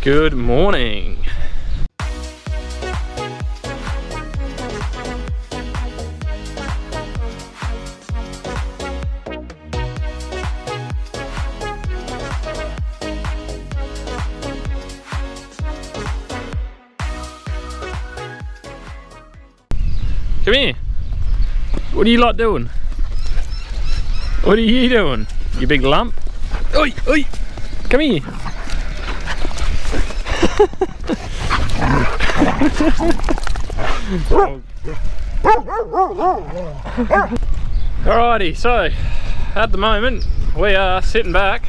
Good morning. Come here. What are you lot doing? What are you doing? You big lump? Oi, oi! Come here. Alrighty, so at the moment we are sitting back,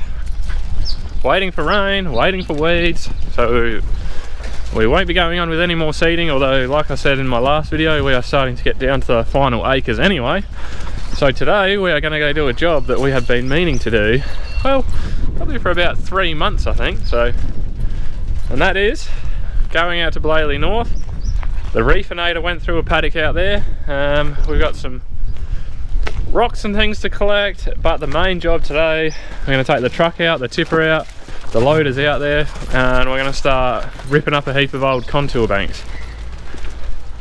waiting for rain, waiting for weeds. So we won't be going on with any more seeding, although like I said in my last video, we are starting to get down to the final acres anyway. So today we are going to go do a job that we have been meaning to do, well, probably for about 3 months I think. So, and that is going out to Belalie North. The reefinator went through a paddock out there. We've got some rocks and things to collect, but the main job today, we're going to take the truck out, the tipper out, the loader's out there, and we're going to start ripping up a heap of old contour banks.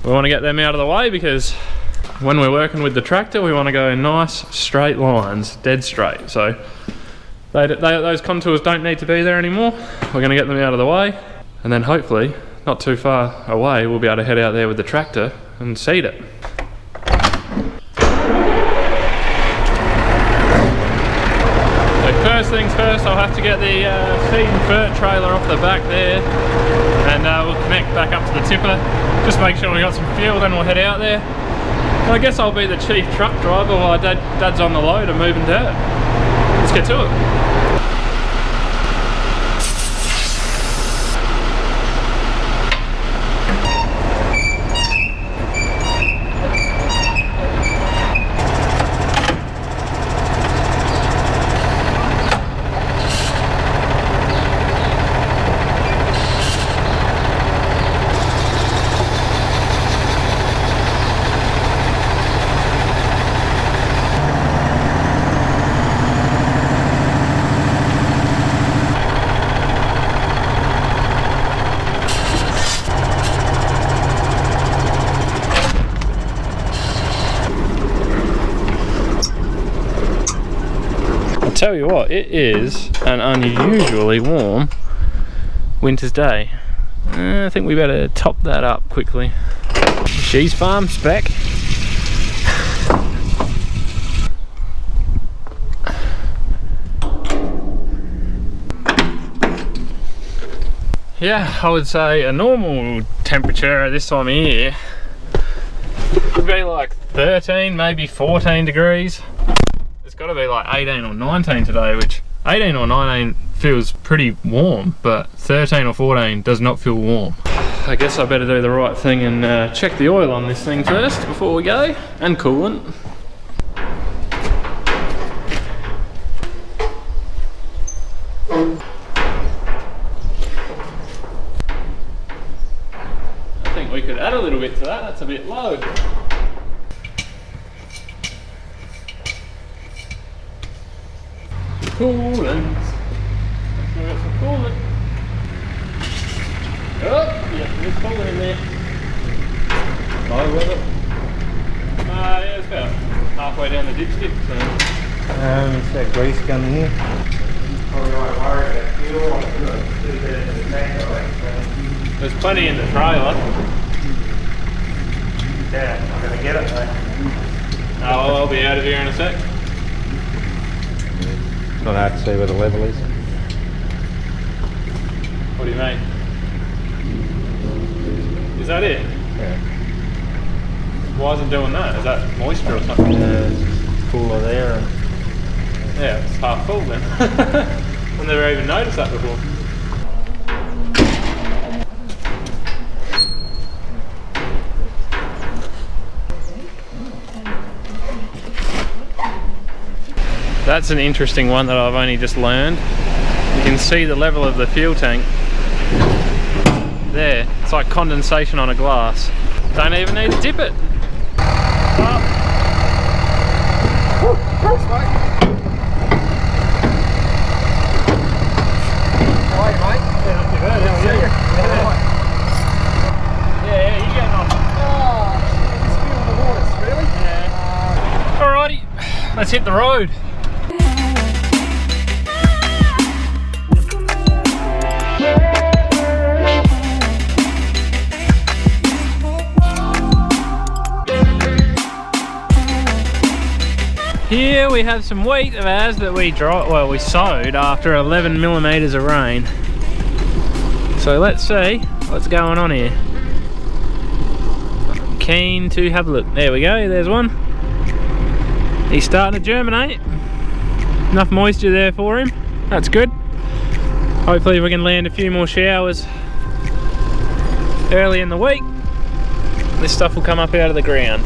We want to get them out of the way because when we're working with the tractor, we want to go in nice straight lines, dead straight. So those contours don't need to be there anymore. We're going to get them out of the way, and then hopefully not too far away we'll be able to head out there with the tractor and seed it. First things first, I'll have to get the seed and fert trailer off the back there, and we'll connect back up to the tipper. Just make sure we got some fuel, then we'll head out there. And I guess I'll be the chief truck driver while Dad's on the loader moving dirt. Let's get to it. Tell you what, it is an unusually warm winter's day. I think we better top that up quickly. She's farm spec. Yeah, I would say a normal temperature at this time of year would be like 13, maybe 14 degrees. It's got to be like 18 or 19 today, which 18 or 19 feels pretty warm, but 13 or 14 does not feel warm. I guess I better do the right thing and check the oil on this thing first before we go, and coolant. I think we could add a little bit to that, that's a bit low. Coolant. We got some coolant. Oh, yeah, there's coolant in there. Low with it. Yeah, it's about halfway down the dipstick. So. It's that grease coming here. There's plenty in the trailer. Yeah, I'm gonna get it though. Oh, I'll be out of here in a sec. Not hard to see where the level is. What do you mean? Is that it? Yeah. Why is it doing that? Is that moisture or something? It's cooler there. And yeah, it's half full then. I've never even noticed that before. That's an interesting one that I've only just learned. You can see the level of the fuel tank there. It's like condensation on a glass. Don't even need to dip it. let's hit the road. Here we have some wheat of ours that we sowed after 11 millimeters of rain. So let's see what's going on here. I'm keen to have a look. There we go, there's one. He's starting to germinate. Enough moisture there for him. That's good. Hopefully we can land a few more showers early in the week. This stuff will come up out of the ground.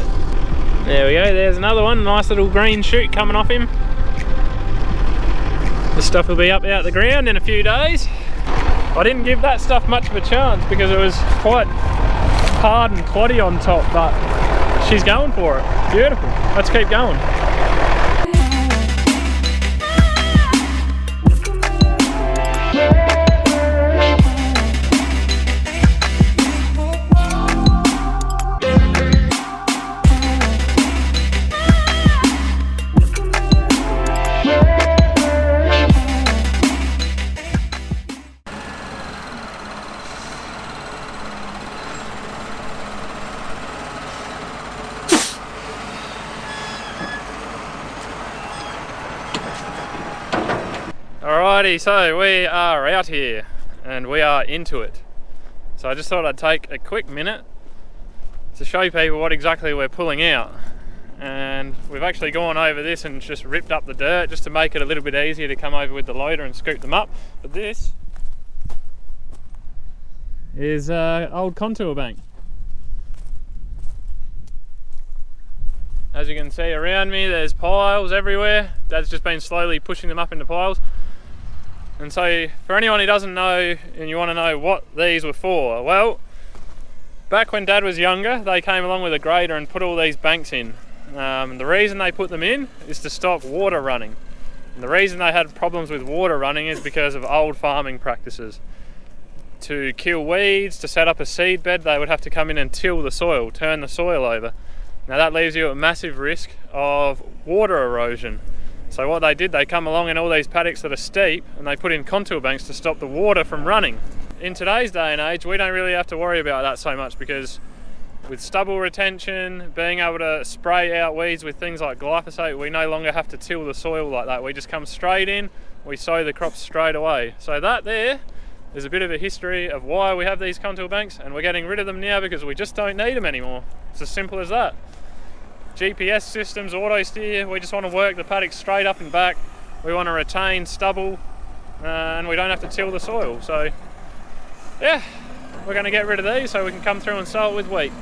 There we go, there's another one. Nice little green shoot coming off him. This stuff will be up out the ground in a few days. I didn't give that stuff much of a chance because it was quite hard and cloddy on top, but she's going for it. Beautiful. Let's keep going. Alrighty, so we are out here and we are into it. So I just thought I'd take a quick minute to show people what exactly we're pulling out. And we've actually gone over this and just ripped up the dirt just to make it a little bit easier to come over with the loader and scoop them up. But this is old contour bank. As you can see around me, there's piles everywhere. Dad's just been slowly pushing them up into piles. And so for anyone who doesn't know and you want to know what these were for, well, back when Dad was younger, they came along with a grader and put all these banks in. The reason they put them in is to stop water running. And the reason they had problems with water running is because of old farming practices. To kill weeds, to set up a seed bed, they would have to come in and till the soil, turn the soil over. Now that leaves you at massive risk of water erosion. So what they did, they come along in all these paddocks that are steep and they put in contour banks to stop the water from running. In today's day and age, we don't really have to worry about that so much because with stubble retention, being able to spray out weeds with things like glyphosate, we no longer have to till the soil like that. We just come straight in, we sow the crops straight away. So that there is a bit of a history of why we have these contour banks, and we're getting rid of them now because we just don't need them anymore. It's as simple as that. GPS systems, auto steer, we just want to work the paddock straight up and back. We want to retain stubble and we don't have to till the soil. So yeah, we're going to get rid of these so we can come through and sow it with wheat.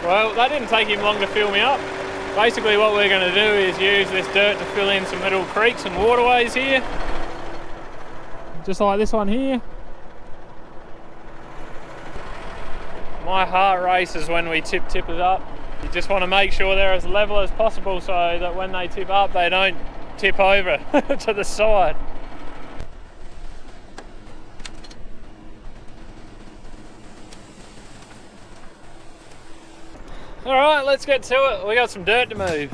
Well, that didn't take him long to fill me up. Basically what we're going to do is use this dirt to fill in some little creeks and waterways here. Just like this one here. My heart races when we tip tippers up. You just want to make sure they're as level as possible so that when they tip up they don't tip over to the side. Alright, let's get to it. We got some dirt to move.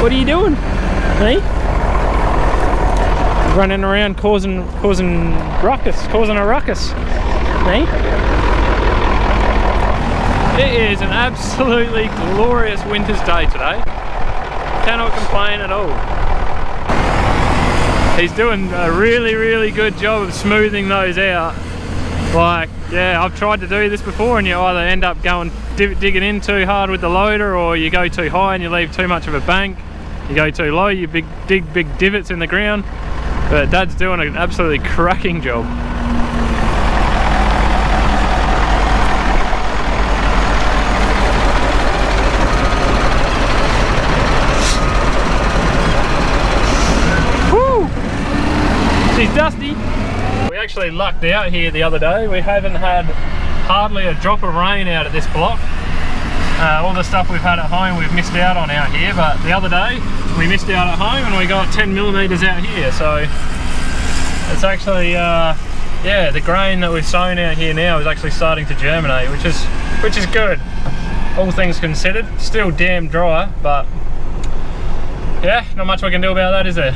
What are you doing? Hey? Running around causing a ruckus. Me? It is an absolutely glorious winter's day today. Cannot complain at all. He's doing a really good job of smoothing those out. Like, yeah, I've tried to do this before and you either end up going digging in too hard with the loader, or you go too high and you leave too much of a bank. You go too low, you dig big divots in the ground. But Dad's doing an absolutely cracking job. She's dusty. We actually lucked out here the other day. We haven't had hardly a drop of rain out at this block. All the stuff we've had at home we've missed out on out here, but the other day we missed out at home and we got 10 millimetres out here. So it's actually, yeah, the grain that we've sown out here now is actually starting to germinate, which is good. All things considered, still damn dry, but yeah, not much we can do about that, is there?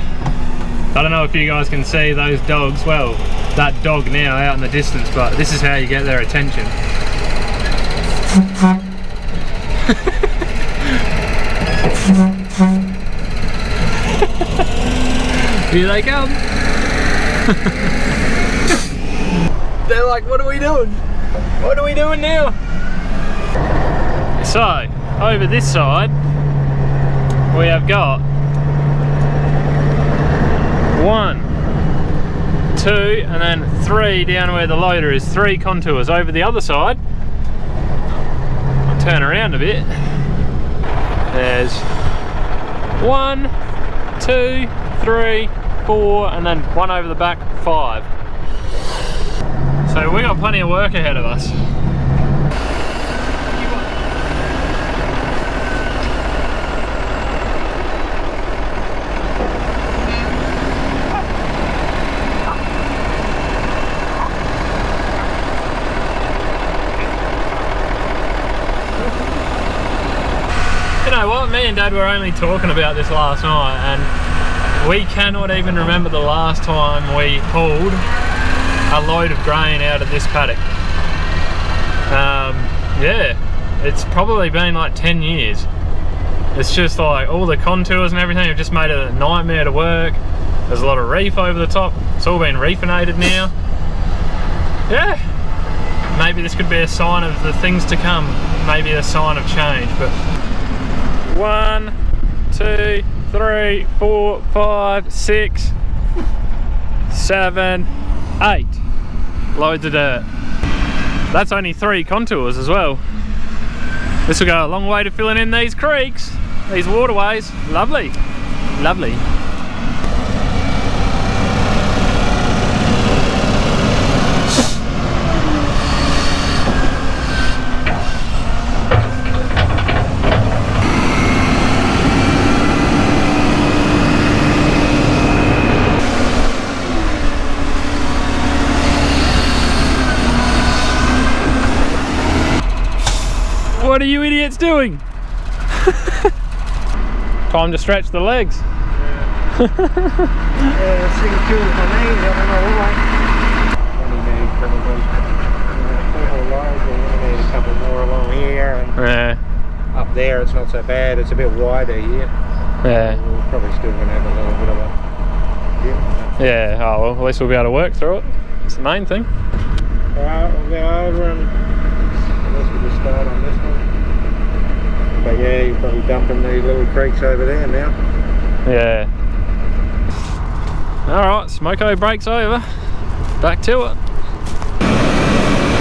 I don't know if you guys can see those dogs, well, that dog now out in the distance, but this is how you get their attention. Here they come. They're like, what are we doing? What are we doing now? So, over this side, we have got 1, 2, and then 3 down where the loader is. 3 contours. Over the other side, I'll turn around a bit. There's 1, 2, 3, 4, and then 1 over the back, 5. So we got plenty of work ahead of us. You know what, me and Dad were only talking about this last night and we cannot even remember the last time we hauled a load of grain out of this paddock. Yeah, it's probably been like 10 years. It's just like all the contours and everything have just made it a nightmare to work. There's a lot of reef over the top. It's all been reefinated now. Yeah, maybe this could be a sign of the things to come. Maybe a sign of change, but 1, 2, 3, 4, 5, 6, 7, 8 loads of dirt. That's only 3 contours as well. This will go a long way to filling in these creeks, these waterways. Lovely, lovely. What are you idiots doing? Time to stretch the legs. Yeah, sing two for me, I don't know why. Only need probably 4 more loads, we're going to need a couple more along here. And Yeah. up there it's not so bad, it's a bit wider here. Yeah. We're probably still going to have a little bit of a dip. Yeah, oh well, at least we'll be able to work through it. It's the main thing. Alright, we'll go over and I guess we'll just start on this one. But yeah, you're probably dumping these little creeks over there now. Yeah. Alright, Smoko breaks over. Back to it.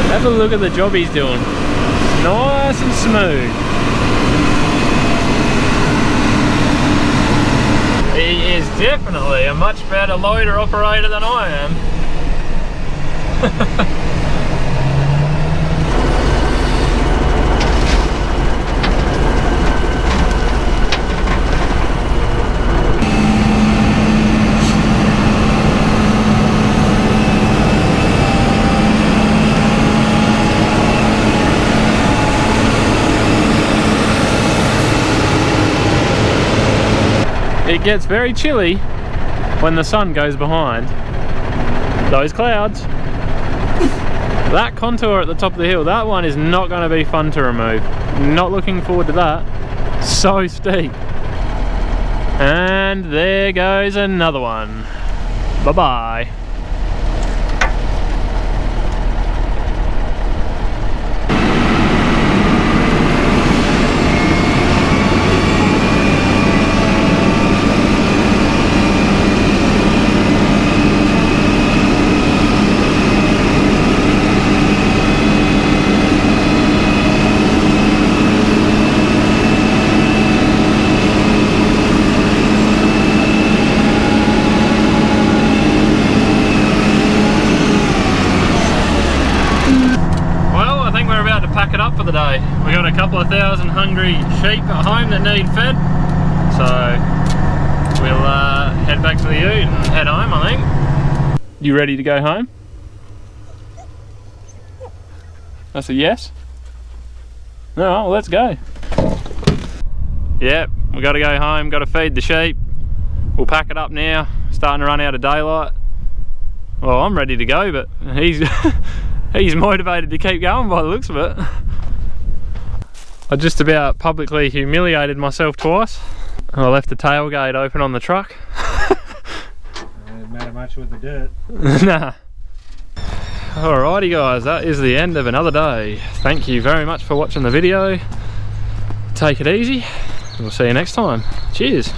Have a look at the job he's doing. Nice and smooth. He is definitely a much better loader operator than I am. It gets very chilly when the sun goes behind those clouds. That contour at the top of the hill, that one is not going to be fun to remove. Not looking forward to that. So steep. And there goes another one. Bye-bye. Pack it up for the day. We got a couple of thousand hungry sheep at home that need fed, so we'll head back to the ute and head home, I think. You ready to go home? That's a yes? No, well, let's go. Yep, we got to go home, got to feed the sheep. We'll pack it up now, starting to run out of daylight. Well, I'm ready to go, but he's he's motivated to keep going by the looks of it. I just about publicly humiliated myself twice. I left the tailgate open on the truck. Didn't matter much with the dirt. Nah. Alrighty guys, that is the end of another day. Thank you very much for watching the video. Take it easy. We'll see you next time. Cheers.